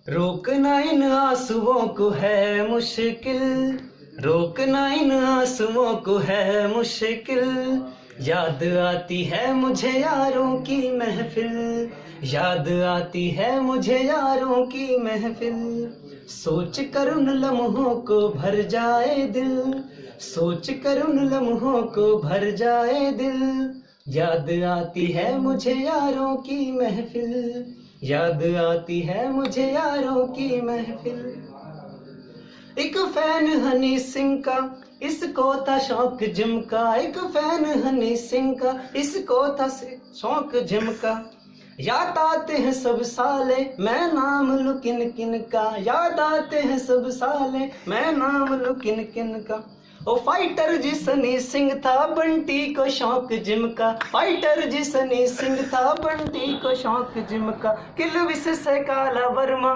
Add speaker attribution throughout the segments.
Speaker 1: रोकना इन आंसुओं को है मुश्किल, रोकना इन आंसुओं को है मुश्किल। याद आती है मुझे यारों की महफिल, याद आती है मुझे यारों की महफिल। सोच कर उन लम्हों को भर जाए दिल, सोच कर उन लम्हों को भर जाए दिल। याद आती है मुझे यारों की महफिल, याद आती है मुझे यारों की महफिल। एक फैन हनी सिंह का इसको था शौक जिम का, एक फैन हनी सिंह का इसको था शौक जिम का। याद आते हैं सब साले मैं नाम लूं किन किन का, याद आते हैं सब साले मैं नाम लूं किन किन का। ओ फाइटर जी सनी सिंह था बंटी को शौक जिम का, फाइटर जी सनी सिंह था बंटी को शौक जिम का। किलविस से काला वर्मा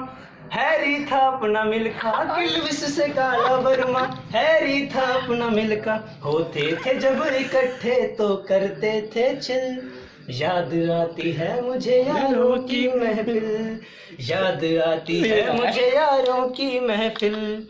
Speaker 1: हैरी था अपना मिल्खा, किलविस से काला वर्मा हैरी था अपना मिल्खा। होते थे जब इकट्ठे तो करते थे चिल। याद आती है मुझे यारों की महफिल, याद आती है मुझे यारों की महफिल।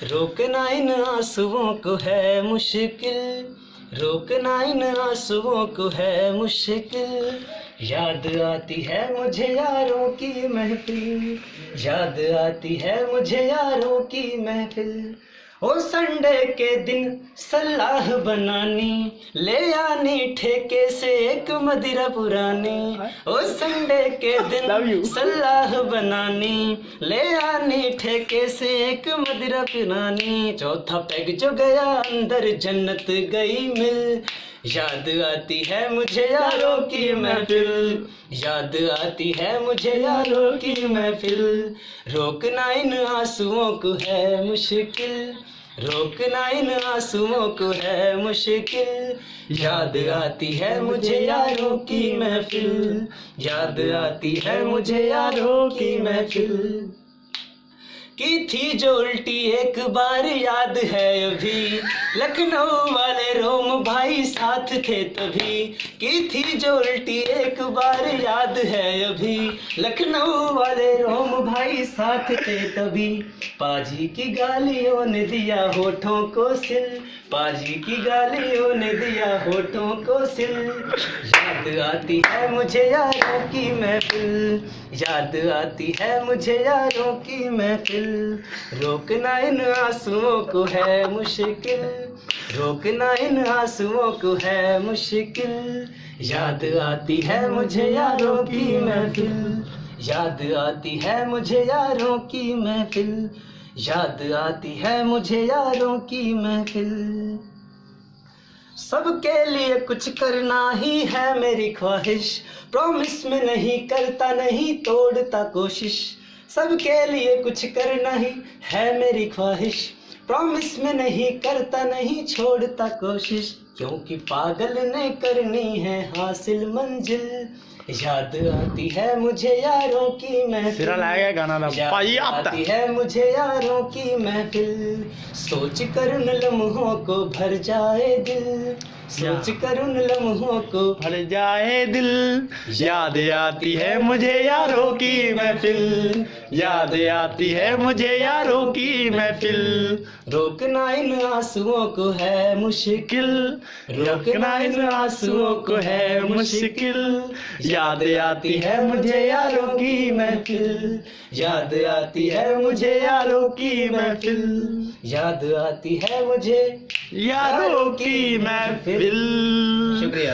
Speaker 1: रोकना इन आंसुओं को है मुश्किल, रोकना इन आंसुओं को है मुश्किल। याद आती है मुझे यारों की महफिल, याद आती है मुझे यारों की महफिल। ओ संडे के दिन सलाह बनानी, ले आनी ठेके से एक मदिरा पुरानी। ओ संडे के दिन सलाह बनानी, ले आनी ठेके से एक मदिरा पुरानी। चौथा पैग जो गया अंदर जन्नत गई मिल। याद आती है मुझे यारों की महफिल, याद आती है मुझे यारों की महफिल। रोकना इन आंसुओं को है मुश्किल, रोकना इन आंसुओं को है मुश्किल। याद आती है मुझे यारों की महफिल, याद आती है मुझे यारों की महफिल। की थी जो उल्टी एक बार याद है अभी, लखनऊ वाले रोम भाई साथ थे तभी। की थी जो उल्टी एक बार याद है अभी, लखनऊ वाले रोम भाई साथ थे तभी। पाजी की गालियों ने दिया होठों को सिल, पाजी की गालियों ने दिया होठों को सिल। याद आती है मुझे यारों की महफिल, याद आती है मुझे यारों की महफिल। रोकना इन आंसुओं को है मुश्किल, रोकना इन आंसुओं को है मुश्किल। याद आती है मुझे यारों की महफिल, याद आती है मुझे यारों की महफिल, याद आती है मुझे यारों की महफिल। सबके लिए कुछ करना ही है मेरी ख्वाहिश, प्रॉमिस में नहीं करता नहीं तोड़ता कोशिश। सबके लिए कुछ करना ही है मेरी ख्वाहिश, प्रॉमिस में नहीं करता नहीं छोड़ता कोशिश। क्योंकि पागल ने करनी है हासिल मंजिल। याद आती है मुझे यारों की महफिल, याद आती है मुझे यारों की महफिल। सोच कर उन लम्हों को भर जाए दिल, सोच कर उन लम्हों को
Speaker 2: भर जाए दिल। याद आती है मुझे यारों की महफिल, याद आती है मुझे यारों की महफिल।
Speaker 1: रोकना इन आंसुओं को है मुश्किल, रोकना इन आंसुओं को है मुश्किल।
Speaker 2: याद आती है मुझे यारों की महफिल,
Speaker 1: याद आती है मुझे यारों की महफिल, याद आती है मुझे
Speaker 2: यारों की महफिल।
Speaker 1: शुक्रिया।